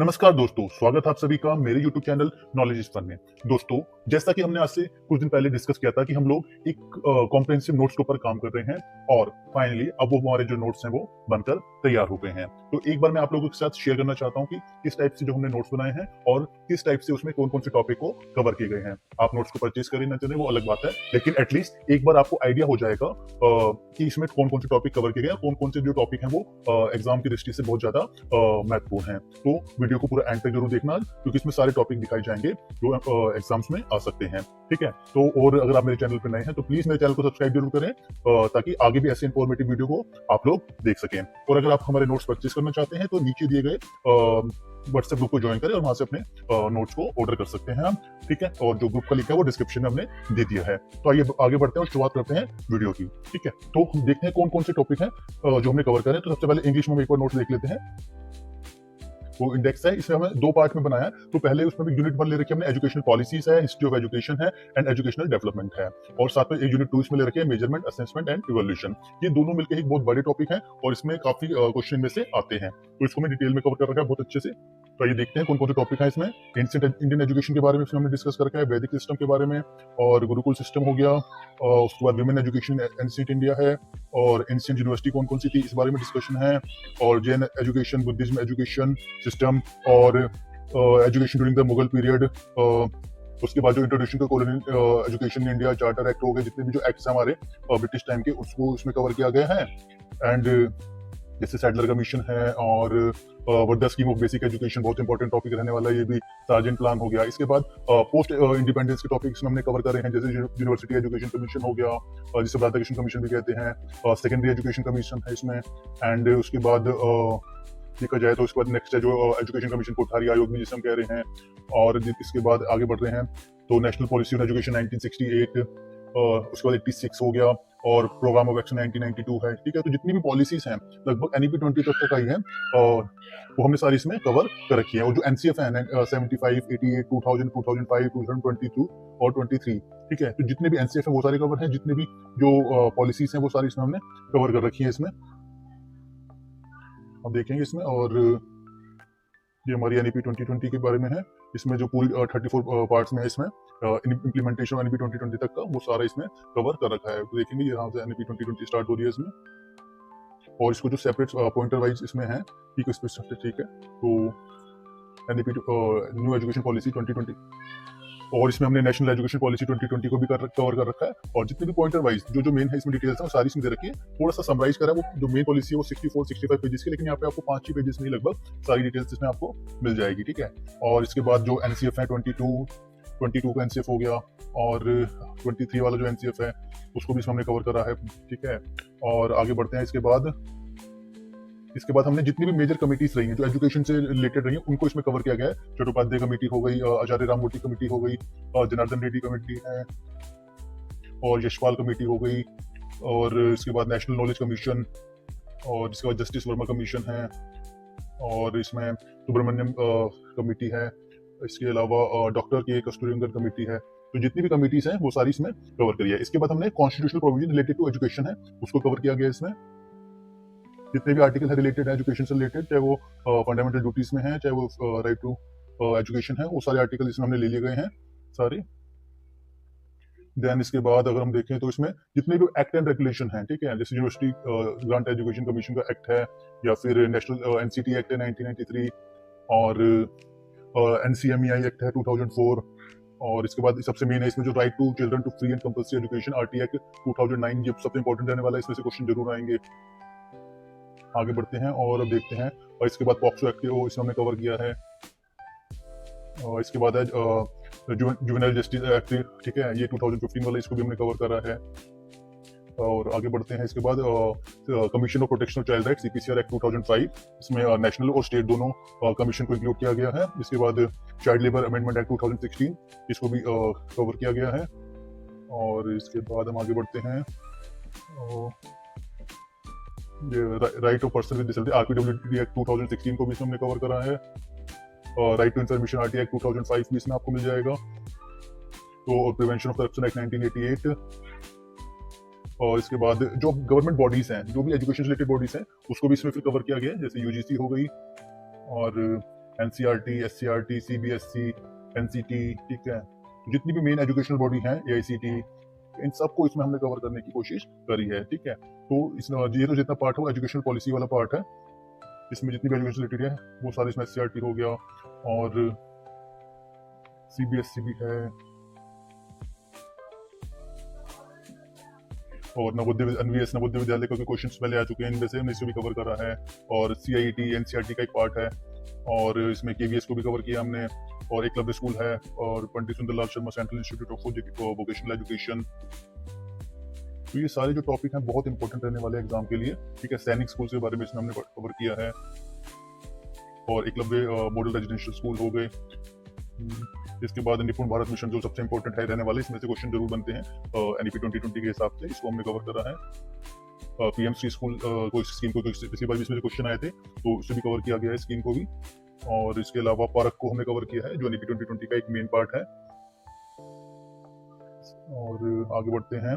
नमस्कार दोस्तों, स्वागत है आप सभी का मेरे YouTube channel knowledge is fun में। दोस्तों, जैसा कि हमने आज से कुछ दिन पहले डिस्कस किया था कि हम लोग एक कॉम्प्रिहेंसिव नोट्स के ऊपर काम कर रहे हैं और फाइनली अब वो हमारे जो नोट्स हैं वो बनकर तैयार हो गए हैं। तो एक बार मैं आप लोगों के साथ शेयर करना चाहता हूँ कि किस टाइप से जो हमने नोट्स बनाए हैं और किस टाइप से उसमें कौन कौन से टॉपिक को कवर किए गए हैं। आप नोट्स को परचेज करें ना करें वो अलग बात है, लेकिन एटलीस्ट एक बार आपको आइडिया हो जाएगा कि इसमें कौन कौन से टॉपिक कवर किए गए हैं, कौन कौन से जो टॉपिक हैं वो एग्जाम की दृष्टि से बहुत ज्यादा महत्वपूर्ण है। तो वीडियो को पूरा एंड तक जरूर देखना, क्योंकि इसमें सारे टॉपिक दिखाए जाएंगे जो एग्जाम्स में आ सकते हैं। ठीक है, तो और अगर आप मेरे चैनल पर नए हैं तो प्लीज मेरे चैनल को सब्सक्राइब जरूर करें ताकि आगे भी ऐसे इंफॉर्मेटिव वीडियो को आप लोग देख सकें। और अगर आप हमारे नोट्स परचेज करना चाहते हैं तो नीचे दिए गए व्हाट्सएप ग्रुप को ज्वाइन करें और वहां से अपने नोट्स को ऑर्डर कर सकते हैं हम। ठीक है, और जो ग्रुप का लिंक है वो डिस्क्रिप्शन में हमने दे दिया है। तो आइए आगे बढ़ते हैं और शुरुआत करते हैं वीडियो की। ठीक है, तो हम देखते हैं कौन कौन से टॉपिक हैं जो हमने कवर करें। तो सबसे पहले इंग्लिश में हम एक बार नोट्स देख लेते हैं। वो इंडेक्स है, इसे हमें दो पार्ट में बनाया है। तो पहले उसमें भी यूनिट 1 ले रखी है हमने, एजुकेशनल पॉलिसीज है, हिस्ट्री ऑफ एजुकेशन है एंड एजुकेशनल डेवलपमेंट है। और साथ में एक यूनिट 2 इसमें ले रखी है, मेजरमेंट, असेसमेंट एंड इवोल्यूशन। ये दोनों मिलकर एक बहुत बड़े टॉपिक है और इसमें काफी क्वेश्चन में से आते हैं, तो इसको मैं डिटेल में कवर कर रखा है बहुत अच्छे से। तो ये देखते हैं कौन कौन से टॉपिक है इसमें। एंशिएंट इंडियन एजुकेशन के बारे में हमने डिस्कस कर रखा है, वैदिक सिस्टम के बारे में और गुरुकुल सिस्टम हो गया। उसके बाद विमेन एजुकेशन एंशिएंट इंडिया है और एंशिएंट यूनिवर्सिटी कौन कौन सी थी इस बारे में डिस्कशन है। और Jain education, Buddhism education system और education during the Mughal period. उसके बाद जो introduction to colonial education in India, charter act हो गए, जितने भी जो एक्ट्स हैं हमारे ब्रिटिश टाइम के, उसको इसमें कवर किया गया है। एंड जैसे सैडलर कमीशन है और Wardha scheme of basic education, बहुत इंपॉर्टेंट टॉपिक रहने वाला है ये भी। सार्जेंट प्लान हो गया। इसके बाद पोस्ट इंडिपेंडेंस के टॉपिक्स हमने कवर करे हैं, जैसे यूनिवर्सिटी एजुकेशन कमीशन हो गया, जिसे राधाकृष्ण कमीशन भी कहते हैं। सेकेंडरी एजुकेशन कमीशन है इसमें। एंड उसके बाद देखा जाए तो उसके बाद नेक्स्ट है जो एजुकेशन कमीशन कोठारी आयोग भी जिसे हम कह रहे हैं। और इसके बाद आगे बढ़ रहे हैं तो नेशनल पॉलिसी ऑन एजुकेशन 1968, उसके बाद 86 हो गया और प्रोग्राम ऑफ एक्शन 1992 है। ठीक है, तो जितनी भी पॉलिसीज हैं लगभग NEP 20 तक आई है और वो हमने सारी इसमें कवर कर रखी है। और जो NCF है 75, 88, 2000, 2005, 2022 और 23। ठीक है, तो जितने भी NCF है वो सारे कवर हैं, जितने भी जो पॉलिसीज हैं वो सारी इसमें हमने कवर कर रखी है इसमें, हम देखेंगे इसमें। और ये हमारी NEP 2020 के बारे में है। इसमें जो पूरी 34 पार्ट्स में है इसमें इम्प्लीमेंटेशन NEP 2020 तक का वो सारा इसमें कवर कर रखा है। तो देखेंगे यहाँ से NEP 2020 स्टार्ट हो रही है इसमें, और इसको जो सेपरेट पॉइंटर वाइज इसमें है कि किस पे। ठीक है, तो NEP न्यू एजुकेशन पॉलिसी 2020 और इसमें हमने नेशनल एजुकेशन पॉलिसी 2020 को भी कवर कर रखा है। और जितने भी पॉइंटर वाइज जो मेन है इसमें डिटेल्स है वो सारी इसमें दे रखी है। थोड़ा सा समराइज करा वो जो मेन पॉलिसी है वो 64-65 पेजेस की, लेकिन यहाँ पे आपको 5-6 पेजेस में ही लगभग सारी डिटेल्स इसमें आपको मिल जाएगी। ठीक है, और इसके बाद जो NCF है 22 का NCF हो गया और 23 वाला जो NCF है उसको भी इसमें हमने कवर करा है। ठीक है, और आगे बढ़ते हैं। इसके बाद हमने जितनी भी मेजर कमिटीज रही हैं जो एजुकेशन से रिलेटेड रही हैं उनको इसमें कवर किया गया है। चट्टोपाध्याय कमेटी हो गई, आचार्य राममूर्ति कमेटी हो गई, जनार्दन रेड्डी कमेटी है और यशपाल कमेटी हो गई। और इसके बाद नेशनल नॉलेज कमीशन और इसके बाद जस्टिस वर्मा कमीशन है और इसमें सुब्रमण्यम कमेटी है। इसके अलावा डॉक्टर के कस्तूरीरंगन कमेटी है। तो जितनी भी कमिटीज हैं वो सारी इसमें कवर करी है। इसके बाद हमने constitutional provision related to education है उसको कवर किया गया इसमें। जितने भी आर्टिकल है रिलेटेड है एजुकेशन से रिलेटेड, चाहे वो फंडामेंटल ड्यूटीज में है, चाहे वो राइट टू एजुकेशन है, वो सारे आर्टिकल इसमें हमने ले लिए गए हैं सारे। देन इसके बाद अगर हम देखें तो इसमें जितने भी एक्ट एंड रेगुलेशन हैं, ठीक है, जैसे यूनिवर्सिटी ग्रांट एजुकेशन कमीशन का एक्ट है या फिर नेशनल NCT एक्ट है 1993 और NCMEI एक्ट है 2004। और इसके बाद सबसे मेन है इसमें जो right to children to free and compulsory education RT act 2009, ये सबसे इंपॉर्टेंट रहने वाला है, इसमें से क्वेश्चन जरूर आएंगे। आगे बढ़ते हैं और अब देखते हैं। और इसके बाद पॉक्सो एक्ट को इसमें हमने कवर किया है। और इसके बाद है जुवेनाइल जस्टिस एक्ट, ठीक है, ये 2015 वाला, इसको भी हमने कवर करा है। और आगे बढ़ते हैं। इसके बाद commission of protection of child right CPCR act 2005, इसमें नेशनल और स्टेट दोनों कमीशन को इंक्लूड किया गया है। इसके बाद चाइल्ड लेबर अमेंडमेंट एक्ट 2016, इसको भी कवर किया गया है। और इसके बाद हम आगे बढ़ते हैं। Right of person with disability RPWD act 2016 को भी इसमें हमने कवर करा है। और right to information RT act 2005 भी इसमें आपको मिल जाएगा। तो प्रिवेंशन ऑफ करप्शन एक्ट 1988। और इसके बाद जो गवर्नमेंट बॉडीज हैं, जो भी एजुकेशन रिलेटेड बॉडीज हैं, उसको भी इसमें फिर कवर किया गया है, जैसे UGC हो गई और एनसीईआरटी, एससीईआरटी, सीबीएसई, एनसीटी, ठीक है, जितनी भी मेन एजुकेशनल बॉडी हैं, एआईसीटी, इन सबको इसमें हमने कवर करने की कोशिश करी है, ठीक है। तो ये तो जितना पार्ट है वो एजुकेशनल पॉलिसी वाला पार्ट है, इसमें जितनी भी एजुकेशन रिलेटेड है वो सारे, इसमें एससीईआरटी हो गया और सीबीएसई भी है, और नवोदय एनवीएस नवोदय विद्यालय का क्वेश्चंस पहले आ चुके हैं, इनमें से हमने इसे भी कवर करा है, और सीआईटी एनसीईआरटी का एक पार्ट है, और इसमें केवीएस को भी कवर किया हमने, और एकलव्य स्कूल है, और Pandit Sundarlal Sharma central institute of vocational education. तो ये सारे जो टॉपिक हैं बहुत इंपॉर्टेंट रहने वाले एग्जाम के लिए, ठीक है। सैनिक स्कूल के बारे में इसमें हमने कवर किया है, और एकलव्य मॉडल रेजिडेंशियल स्कूल हो गए। इसके बाद निपुण भारत मिशन जो सबसे इंपॉर्टेंट है रहने वाले, इसमें से क्वेश्चन जरूर बनते हैं एनईपी 2020 के हिसाब से, इसको हमने कवर करा है। पीएमसी स्कूल कोई स्कीम को पिछली बार इसमें क्वेश्चन आए थे तो उसे भी कवर किया गया है, स्कीम को भी। और इसके अलावा पार्क को हमने कवर किया है जो एनईपी 2020 का एक मेन पार्ट है। और आगे बढ़ते हैं,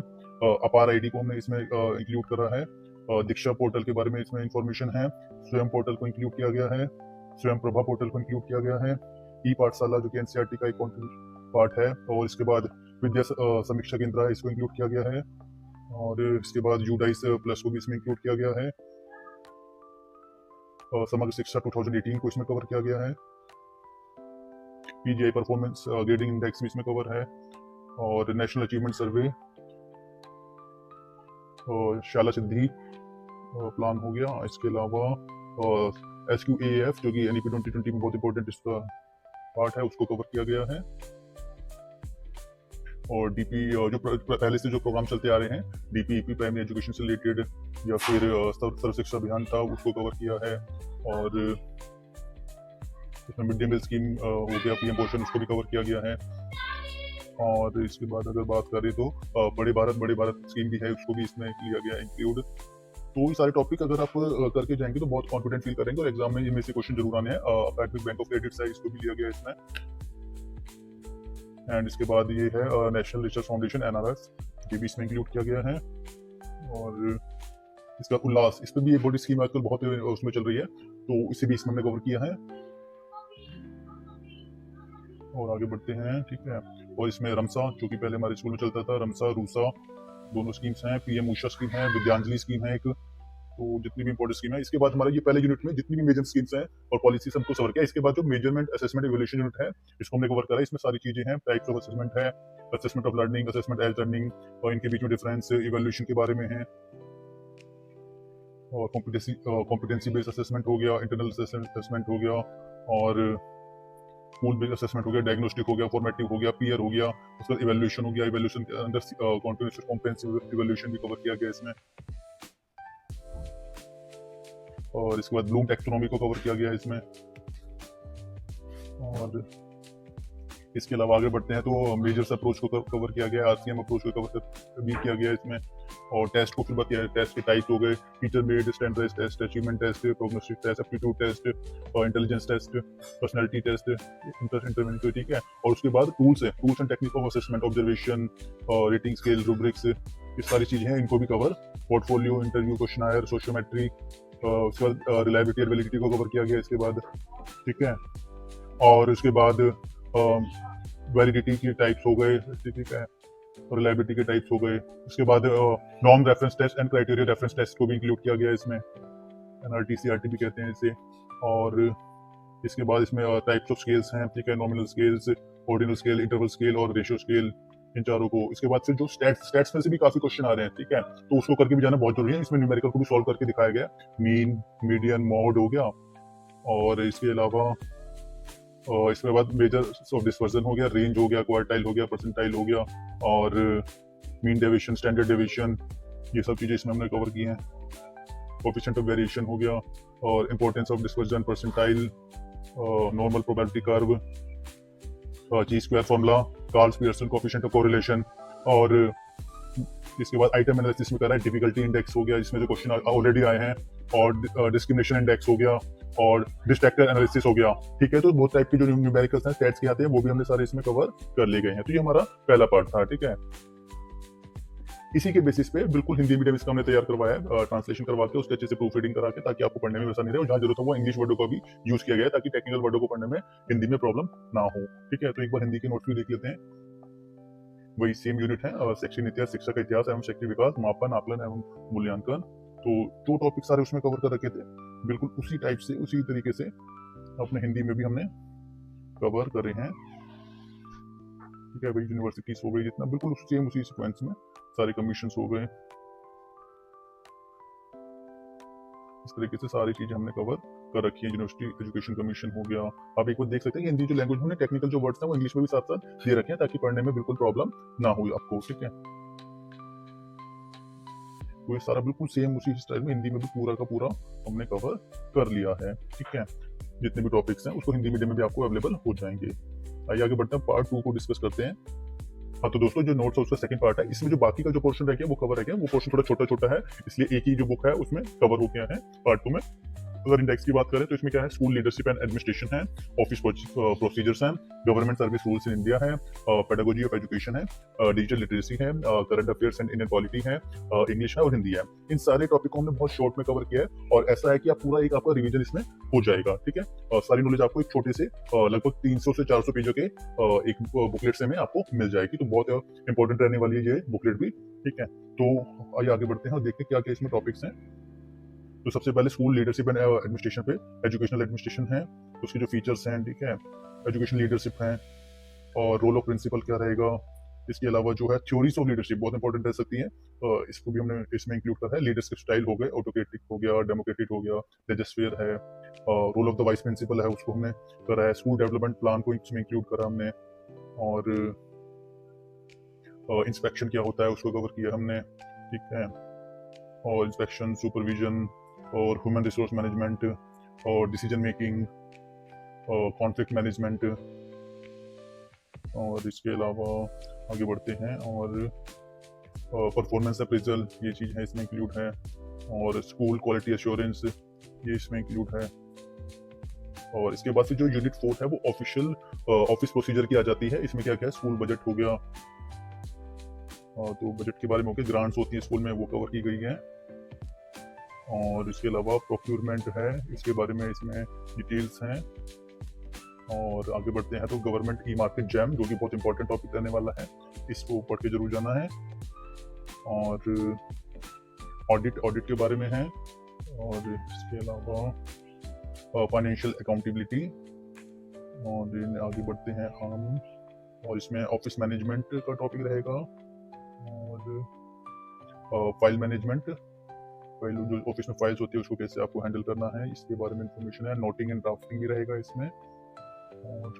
अपार आईडी को हमने इसमें इंक्लूड करा है, दीक्षा पोर्टल के बारे में इसमें इंफॉर्मेशन है, स्वयं पोर्टल को इंक्लूड किया गया है, स्वयं प्रभा पोर्टल को इंक्लूड किया गया है, ई पाठशाला जो कि एनसीईआरटी का एक पार्ट है, और इसके बाद विद्या समीक्षा केंद्र है, इसको इंक्लूड किया गया है, और इसके बाद यूडाइस प्लस को भी इसमें इंक्लूड किया गया है, और समग्र शिक्षा 2018 को इसमें कवर किया गया है, पीजीआई परफॉर्मेंस ग्रेडिंग इंडेक्स भी इसमें कवर है, और नेशनल अचीवमेंट सर्वे, और शाला सिद्धि प्लान हो गया। इसके अलावा SQAAF जो कि एनईपी 2020 में बहुत इंपॉर्टेंट इसका पार्ट है, उसको कवर किया गया है। और डीपी जो पहले से जो प्रोग्राम चलते आ रहे हैं, डीपीईपी प्राइमरी एजुकेशन से रिलेटेड, या फिर सर्व शिक्षा अभियान था, उसको कवर किया है। और इसमें मिड डे मील स्कीम हो गया, पीएम पोषण, उसको भी कवर किया गया है। और इसके बाद अगर बात करें तो बड़े भारत स्कीम भी है, उसको भी इसमें लिया गया इंक्लूड। तो ये सारे टॉपिक अगर आप करके जाएंगे तो बहुत कॉन्फिडेंट फील करेंगे, और एग्जाम में इनमें से क्वेश्चन जरूर आने हैं। अकादमिक बैंक ऑफ क्रेडिट है, इसको भी लिया गया इसमें। एंड इसके बाद ये है नेशनल रिसर्च फाउंडेशन NRS, ये भी इसमें इंक्लूड किया गया है। और इसका उल्लास, इस पर भी ये बड़ी स्कीम आजकल बहुत उसमें चल रही है, तो इसे भी इसमें हमने कवर किया है। और आगे बढ़ते हैं, ठीक है। और इसमें रमसा जो कि पहले हमारे स्कूल में चलता था, रमसा रूसा दोनों स्कीम्स हैं, पीएम उषा स्कीम है, विद्यांजलि स्कीम है एक, तो जितनी भी इंपॉर्टेंट स्कीम है। इसके बाद हमारा ये पहले यूनिट में जितनी भी मेजर स्कीम्स हैं और पॉलिसीज हमको कवर किया। इसके बाद जो मेजरमेंट असेसमेंट इवैल्यूएशन यूनिट है, इसको हमने कवर करा। इसमें सारी चीजें हैं, टाइप्स ऑफ असेसमेंट है, assessment of learning, assessment as learning, और इनके बीच में डिफरेंस, इवैल्यूएशन के बारे में है। और कॉम्पिटेंसी बेस्ड असेसमेंट हो गया, इंटरनल असेसमेंट हो गया, और स्कूल बेस्ड असेसमेंट हो गया, डायग्नोस्टिक हो गया, फॉर्मेटिव हो गया, पीयर हो गया, उसके बाद इवैल्यूएशन हो गया। इवैल्यूएशन के अंदर कॉम्प्रिहेंसिव इवैल्यूएशन भी कवर किया गया इसमें। और इसके बाद ब्लूम टैक्सोनॉमी को कवर किया गया इसमें। और इसके अलावा आगे बढ़ते हैं तो मेजर्स अप्रोच को कवर किया गया, आरसीएम अप्रोच को कवर भी किया गया इसमें। और टेस्ट को फिर बात किया, टेस्ट के टाइप हो गए, teacher made standardised test, achievement test, prognostic test, aptitude test, और intelligence test, personality test, interview, ठीक है। और उसके बाद टूल्स है, tools and technique of assessment, observation, rating scale, rubrics, ये सारी चीजें हैं, इनको भी cover. Portfolio, interview questionnaire, sociometry, उसके बाद रिलायबिलिटी और वैलिडिटी को कवर किया गया इसके बाद, ठीक है। और उसके बाद वैलिडिटी के टाइप्स हो गए, ठीक है, और रिलायबिलिटी के टाइप्स हो गए। उसके बाद norm reference test and criteria reference test को भी इंक्लूड किया गया इसमें, NRTCRT भी कहते हैं इसे। और इसके बाद इसमें टाइप्स ऑफ स्केल्स हैं, ठीक है, nominal scales, ordinal scale, interval scale और रेशियो स्केल, इन चारों को। इसके बाद फिर जो स्टैट्स में से भी काफी क्वेश्चन आ रहे हैं, ठीक है, तो उसको करके भी जाना बहुत जरूरी है। इसमें न्यूमेरिकल को भी सॉल्व करके दिखाया गया, मीन, मीडियन, मॉड हो गया। और इसके अलावा इसके बाद मेजर्स ऑफ डिस्पर्जन हो गया, रेंज हो गया, क्वार्टाइल हो गया, परसेंटाइल हो गया, और मीन डेविएशन, स्टैंडर्ड डेविएशन, ये सब चीजें इसमें हमने कवर की हैं। कोएफिशिएंट ऑफ वेरिएशन हो गया, और importance of dispersion, percentile, normal probability curve, chi square formula, Karl's Pearson coefficient of correlation. और इसके बाद आइटम एनालिसिस में करा है, डिफिकल्टी इंडेक्स हो गया, जिसमें जो क्वेश्चन ऑलरेडी आए हैं, और डिस्क्रिमिनेशन इंडेक्स हो गया, और डिस्ट्रैक्टर एनालिसिस हो गया, ठीक है। तो बहुत टाइप के जो न्यूमेरिकल्स हैं, स्टैट्स के आते हैं, वो भी हमने सारे इसमें कवर कर लिए गए हैं। तो ये हमारा पहला पार्ट था, ठीक है। इसी के बेसिस पे बिल्कुल हिंदी मीडियम इसका हमने तैयार करवाया है, ट्रांसलेशन करवा के उसके अच्छे से प्रूफ रीडिंग करा के, ताकि आपको पढ़ने में वैसा नहीं रहे, और जहाँ जरूरत हो वो इंग्लिश वर्डों का भी यूज किया गया है, ताकि टेक्निकल वर्डों को पढ़ने में हिंदी में प्रॉब्लम ना हो। ठीक है, तो एक बार हिंदी के नोट्स भी देख लेते हैं। वही सेम यूनिट है, सेक्शन इतिहास, शिक्षा का इतिहास एवं शैक्षिक विकास, मापन, आकलन एवं मूल्यांकन। तो जो टॉपिक सारे उसमें कवर कर रखे थे, बिल्कुल उसी टाइप से, उसी तरीके से अपने हिंदी में भी हमने कवर करे हैं। ठीक है भाई, यूनिवर्सिटीज हो गई जितना, बिल्कुल सेम उसी सीक्वेंस में सारे कमीशन हो गए। इस तरीके से सारी चीजें हमने कवर कर रखी है। यूनिवर्सिटी एजुकेशन कमीशन हो गया। आप एक बार देख सकते हैं कि हिंदी जो लैंग्वेज हमने टेक्निकल जो वर्ड्स हैं वो इंग्लिश में भी साथ साथ दे रखे हैं, ताकि पढ़ने में बिल्कुल प्रॉब्लम ना हो आपको। ठीक है, तो ये सारा बिल्कुल सेम उसी स्टाइल में हिंदी में भी पूरा का पूरा हमने कवर कर लिया है। ठीक है, जितने भी टॉपिक्स हैं उसको हिंदी मीडियम में भी आपको अवेलेबल हो जाएंगे। आइए आगे बढ़ते हैं, पार्ट 2 को डिस्कस करते हैं। हाँ, तो दोस्तों जो नोट्स है उसका सेकंड पार्ट है। इसमें जो बाकी का जो पोर्शन रह गया वो कवर रह गया, वो पोर्शन थोड़ा छोटा छोटा है, इसलिए एक ही जो बुक है उसमें कवर हो गया है पार्ट 2 में। अगर इंडेक्स की बात करें तो इसमें क्या है, स्कूल लीडरशिप एंड एडमिनिस्ट्रेशन है, ऑफिस प्रोसीजर्स हैं, government service rules in India है, पेडागोजी ऑफ एजुकेशन है, डिजिटल लिटरेसी है, करंट अफेयर्स एंड इनइक्वालिटी है, इंग्लिश है और हिंदी है। इन सारे टॉपिक को हमने बहुत शॉर्ट में कवर किया है, और ऐसा है कि आप पूरा एक आपका रिवीजन इसमें हो जाएगा। ठीक है, सारी नॉलेज आपको एक छोटे से लगभग 300 से 400 पेजों के एक बुकलेट से में आपको मिल जाएगी। तो बहुत इंपॉर्टेंट रहने वाली है ये बुकलेट भी। ठीक है, तो आइए आगे बढ़ते हैं और देखते हैं क्या क्या इसमें टॉपिक्स हैं। तो सबसे पहले स्कूल लीडरशिप एंड एडमिनिस्ट्रेशन पे एजुकेशनल एडमिनिस्ट्रेशन है, उसके जो फीचर्स हैं। ठीक है, एजुकेशन लीडरशिप है और रोल ऑफ प्रिंसिपल क्या रहेगा। इसके अलावा जो है थ्योरीज ऑफ लीडरशिप बहुत इंपॉर्टेंट रह सकती है, इसको भी हमने इसमें इंक्लूड करा है। लीडरशिप स्टाइल हो गए, ऑटोक्रेटिक हो गया, डेमोक्रेटिक हो गया, लेजिस्लेटिव है, role of the vice principal है उसको हमने करा है, स्कूल डेवलपमेंट प्लान को इसमें इंक्लूड करा हमने, और इंस्पेक्शन क्या होता है उसको कवर किया हमने। ठीक है, और इंस्पेक्शन, सुपरविजन और ह्यूमन रिसोर्स मैनेजमेंट और डिसीजन मेकिंग और कॉन्फ्लिक्ट मैनेजमेंट। और इसके अलावा आगे बढ़ते हैं, और परफॉर्मेंस अप्रेजल ये चीज़ है इसमें इंक्लूड है, और स्कूल क्वालिटी एश्योरेंस ये इसमें इंक्लूड है। और इसके बाद फिर जो यूनिट 4 है वो ऑफिशियल ऑफिस प्रोसीजर की आ जाती है। इसमें क्या क्या है, स्कूल बजट हो गया, तो बजट के बारे में हो गया, ग्रांट्स होती है स्कूल में वो कवर की गई है, और इसके अलावा प्रोक्यूरमेंट है, इसके बारे में इसमें डिटेल्स हैं। और आगे बढ़ते हैं तो गवर्नमेंट ई मार्केट जैम, जो कि बहुत इंपॉर्टेंट टॉपिक रहने वाला है, इसको पढ़ के जरूर जाना है। और ऑडिट के बारे में है, और इसके अलावा फाइनेंशियल अकाउंटेबिलिटी। और आगे बढ़ते हैं हम, और इसमें ऑफिस मैनेजमेंट का टॉपिक रहेगा, और फाइल मैनेजमेंट, फाइल जो ऑफिस में फाइल्स होती है उसको कैसे आपको हैंडल करना है, इसके बारे में इंफॉर्मेशन है। नोटिंग एंड ड्राफ्टिंग भी रहेगा इसमें, और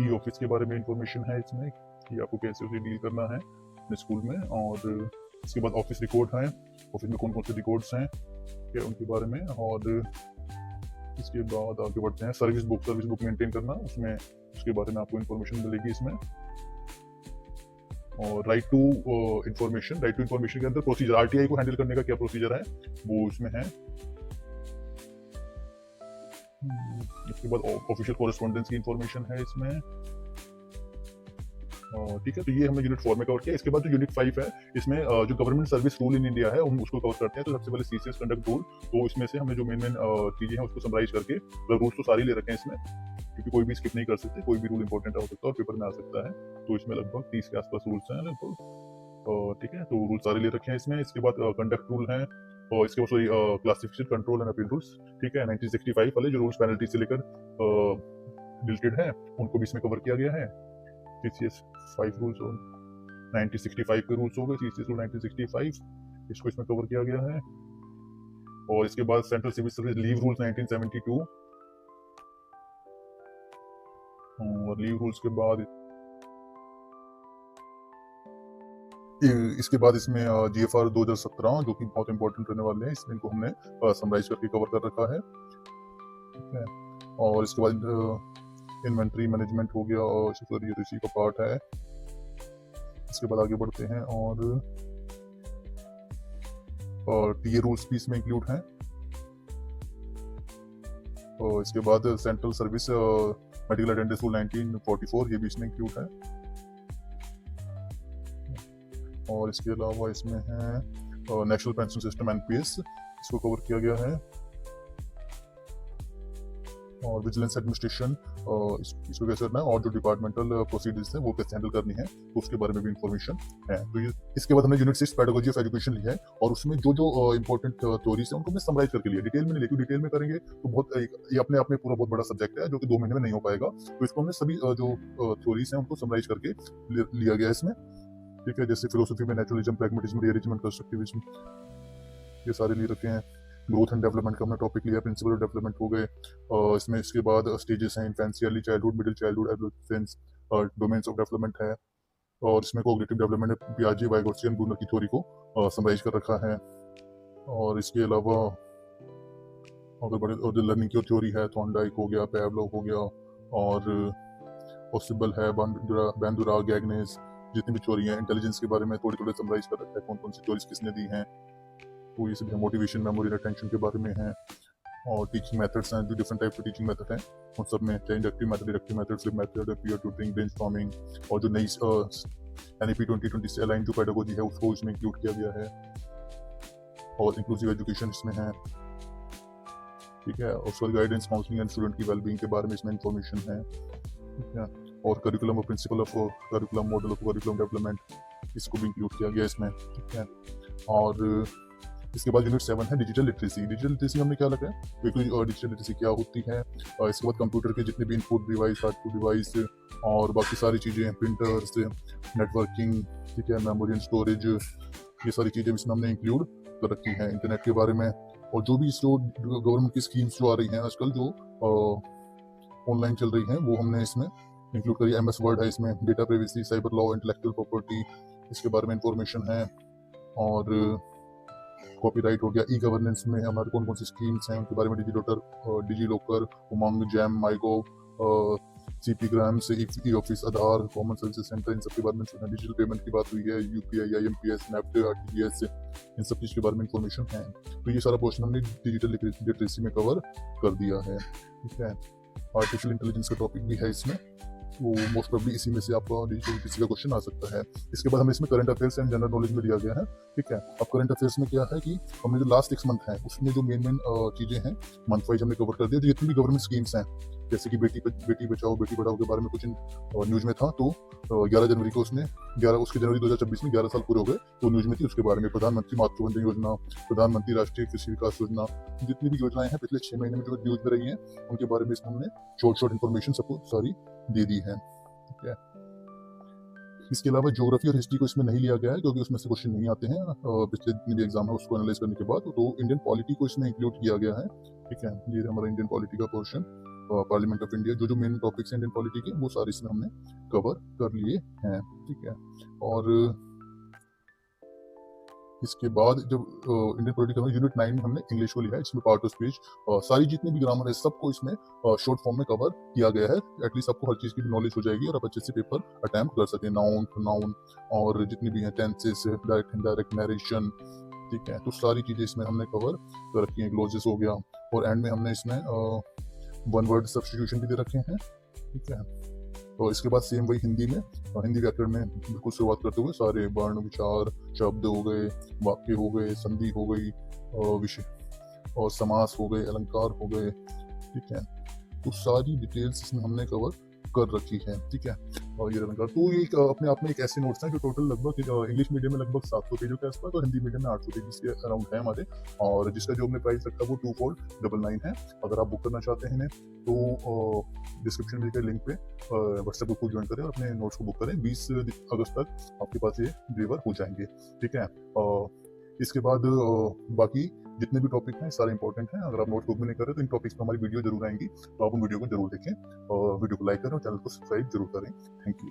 ई ऑफिस के बारे में इंफॉर्मेशन है इसमें कि आपको कैसे उसे डील करना है अपने स्कूल में। और इसके बाद ऑफिस रिकॉर्ड है, ऑफिस में कौन कौन से रिकॉर्ड्स हैं क्या उनके बारे में। और इसके बाद आगे बढ़ते हैं, सर्विस बुक मेंटेन करना, उसमें उसके बारे में आपको इंफॉर्मेशन मिलेगी इसमें। और राइट टू इंफॉर्मेशन के अंदर प्रोसीजर, आरटीआई को हैंडल करने का क्या प्रोसीजर है वो इसमें है। इसके बाद ऑफिशियल कॉरेस्पॉन्डेंस की इंफॉर्मेशन है इसमें। ठीक है, तो ये हमने यूनिट 4 में कवर किया। इसके बाद जो यूनिट 5 है, इसमें जो government service rule in India है हम उसको कवर करते हैं। तो सबसे पहले सीसीएस कंडक्ट रूल, तो इसमें से हमने जो मेन चीजें हैं उसको समराइज करके, रूल्स तो सारे ले रखे हैं इसमें, क्योंकि कोई भी स्किप नहीं कर सकते, कोई भी रूल इंपॉर्टेंट हो सकता है और पेपर में आ सकता है। तो इसमें लगभग 30 के आसपास रूल्स हैं लगभग। ठीक है, तो रूल सारे ले रखे हैं इसमें। इसके बाद कंडक्ट रूल है, और इसके बाद classification, control and appeal rules. ठीक है, 1965 वाले जो रूल्स पेनल्टी से लेकर रिलेटेड है उनको भी इसमें कवर किया गया है। सीसीएस 5 रूल्स और 1965 के रूल्स हो गए, सीसीएस रूल 1965, इसको इसमें कवर किया गया है। और इसके बाद central civil service leave rules 1972, और लीव रूल्स के बाद इसके बाद इसमें जीएफआर 2017 जो कि बहुत इंपॉर्टेंट रहने वाले हैं, इसमें इनको हमने समराइज करके कवर कर रखा है। ठीक है, और इसके बाद इन्वेंट्री मैनेजमेंट हो गया, और ये इसी का पार्ट है। इसके बाद आगे बढ़ते हैं, और टीए रूल्स भी इसमें इंक्लूड हैं। और इसके बाद central service medical attendance rule 1944 ये भी इसमें इंक्लूड है। और इसके अलावा इसमें है नेशनल पेंशन सिस्टम एनपीएस, इसको कवर किया गया है, और विजिलेंस एडमिनिस्ट्रेशन इसको कैसे करना है, और जो डिपार्टमेंटल प्रोसीडर्स है वो कैसे हैंडल करनी है, तो उसके बारे में भी इंफॉर्मेशन है। तो ये इसके बाद हमने यूनिट 6 पेडागोजी ऑफ एजुकेशन लिया है, और उसमें जो जो इंपॉर्टेंट थ्योरीज है उनको मैं समराइज करके लिया, डिटेल में नहीं, लेकिन डिटेल में करेंगे तो बहुत ये अपने आप में पूरा बहुत बड़ा सब्जेक्ट है जो कि 2 महीने में नहीं हो पाएगा। तो इसको हमने सभी जो थ्योरीज हैं उनको समराइज करके लिया गया है इसमें, ठीक है। जैसे फिलोसफी में नेचुरलिज्म, प्रैग्मेटिज्म, रियलिज्म, कंस्ट्रक्टिविज्म, ये सारे लिए रखे हैं। ग्रोथ एंड डेवलपमेंट का हमने टॉपिक लिया, प्रिंसिपल ऑफ डेवलपमेंट हो गए। इसमें इसके बाद स्टेजेस हैं, infancy, early childhood, middle childhood, adolescence, domains of development है, और इसमें कोग्निटिव डेवलपमेंट है, पियाजे, वाइगोत्स्की एंड ब्रूनर की थ्योरी को समराइज कर रखा है। और इसके अलावा अगर बड़े जो लर्निंग की थ्योरी है, थॉर्नडाइक हो गया, पैवलोव हो गया, और पॉसिबल है, बैंडुरा, गैगनेस, जितनी भी थ्योरी है। इंटेलिजेंस के बारे में थोड़ी थोड़ी समराइज कर रखा है, कौन कौन सी थ्योरीज किसने दी हैं, तो ये सब मोटिवेशन, मेमोरी, अटेंशन के बारे में है। और टीचिंग मेथड्स हैं, जो डिफरेंट टाइप के टीचिंग मेथड हैं उन सब में, चाहे inductive method, deductive method, flip method, peer tutoring, brainstorming, और जो नई एनईपी 2020 से अलाइन जो पेडागोजी है उसको इसमें इंक्लूड किया गया है। और इंक्लूसिव एजुकेशन इसमें है, ठीक है। और उसके बाद गाइडेंस, काउंसलिंग एंड स्टूडेंट की वेलबींग के बारे में इसमें इंफॉर्मेशन है, ठीक है। और करिकुलम और principle of curriculum, model of curriculum development, इसको भी इंक्लूड किया गया इसमें, ठीक है। और इसके बाद यूनिट 7 है डिजिटल लिटरेसी। डिजिटल लिटरेसी हमने क्या लगा है, डिजिटल लिटरेसी क्या होती है, और इसके बाद कंप्यूटर के जितने भी इनपुट डिवाइस, आउटपुट डिवाइस, और बाकी सारी चीज़ें, प्रिंटर्स, नेटवर्किंग, ठीक है, मेमोरी एंड स्टोरेज, ये सारी चीज़ें इसमें हमने इंक्लूड कर रखी हैं। इंटरनेट के बारे में, और जो भी जो गवर्नमेंट की स्कीम्स जो आ रही हैं आजकल, जो ऑनलाइन चल रही हैं, वो हमने इसमें इंक्लूड करी। एमएस वर्ड है इसमें, data privacy, cyber law, intellectual property, इसके बारे में इंफॉर्मेशन है। और कॉपीराइट हो गया। ई गवर्नेंस में हमारे कौन कौन सी स्कीम्स हैं उनके बारे में, DigiLocker, Umang, JAM, MyGov, CPGRAMS, e office, Aadhaar, common services centre, इन सब के बारे में। डिजिटल पेमेंट की बात हुई है, यूपीआई, आईएमपीएस, नेफ्ट, आरटीजीएस, इन सब चीज़ के बारे में इंफॉर्मेशन है। तो ये सारा पोर्शन हमने डिजिटल लिटरेसी में कवर कर दिया है, ठीक है। आर्टिफिशियल इंटेलिजेंस का टॉपिक भी है इसमें, वो मोस्ट प्रॉब्ली इसी में से आपका डिजिटल लिटरेसी का क्वेश्चन आ सकता है। इसके बाद हमें इसमें current affairs and general knowledge में दिया गया है, ठीक है। अब करंट अफेयर्स में क्या है कि हमने जो लास्ट 6 मंथ है उसमें जो मेन चीज़ें हैं मंथ वाइज हमने कवर कर दिया। जो जितनी भी गवर्नमेंट स्कीम्स हैं, जैसे कि बेटी बचाओ बेटी पढ़ाओ के बारे में कुछ न्यूज में था, तो 11 जनवरी को उसके जनवरी 2026 में 11 साल पूरे हो गए, तो न्यूज में थी। उसके बारे में प्रधानमंत्री मातृवंदना योजना, प्रधानमंत्री राष्ट्रीय कृषि विकास योजना, जितनी भी योजनाएं हैं पिछले 6 महीने में जो न्यूज में रही हैं, उनके बारे में इसमें हमने शॉर्ट इन्फॉर्मेशन सबको सारी दे दी है, ठीक है। इसके अलावा ज्योग्राफी और हिस्ट्री को इसमें नहीं लिया गया है, क्योंकि उसमें से क्वेश्चन नहीं आते हैं पिछले जितने भी एग्जाम है उसको एनालाइज करने के बाद। तो इंडियन पॉलिटी को इसमें इंक्लूड किया गया है, ठीक है। ये हमारा इंडियन पॉलिटी का पोर्शन, पार्लियामेंट ऑफ इंडिया, जो मेन टॉपिक्स हैं इंडियन पॉलिटी के, वो सारे इसमें हमने कवर कर लिए हैं, ठीक है। और इसके बाद जब इंडियन पॉलिटिकल में यूनिट 9 में हमने इंग्लिश को लिया है, इसमें पार्ट ऑफ स्पीच, सारी जितनी भी ग्रामर है सबको इसमें शॉर्ट फॉर्म में कवर किया गया है। एटलीस्ट आपको हर चीज़ की नॉलेज हो जाएगी और आप अच्छे से पेपर अटेम्प्ट कर सकें। नाउन और जितनी भी हैं टेंसेस, डायरेक्ट इनडायरेक्ट नरेशन, ठीक है। तो सारी चीज़ें इसमें हमने कवर कर रखी हैं। ग्लोजेस हो गया, और एंड में हमने इसमें वन वर्ड सब्स्टिट्यूशन भी दे रखे हैं, ठीक है। और इसके बाद सेम वही हिंदी में, हिंदी व्याकरण में बिल्कुल शुरुआत करते हुए सारे वर्ण, विचार, शब्द हो गए, वाक्य हो गए, संधि हो गई, विषय और समास हो गए, अलंकार हो गए, ठीक है। तो सारी डिटेल्स इसमें हमने कवर कर रखी है, ठीक है। और ये अलंकार तो ये अपने आप में एक ऐसे नोट्स हैं जो टोटल लगभग इंग्लिश मीडियम में लगभग 700 पेजों के आसपास और हिंदी मीडियम में 800 पेज के अराउंड है हमारे। और जिसका जो हमने प्राइस रखा वो 2499 है। अगर आप बुक करना चाहते हैं तो डिस्क्रिप्शन में के लिंक पे व्हाट्सएप ग्रुप को ज्वाइन करें और अपने नोट्स को बुक करें। 20 अगस्त तक आपके पास ये डिलीवर हो जाएंगे, ठीक है। इसके बाद बाकी जितने भी टॉपिक हैं सारे इंपॉर्टेंट हैं। अगर आप नोट बुक में नहीं कर रहे तो इन टॉपिक्स पर हमारी वीडियो जरूर आएंगी, तो आप उन वीडियो को जरूर देखें और वीडियो को लाइक करें और चैनल को सब्सक्राइब जरूर करें। Thank you.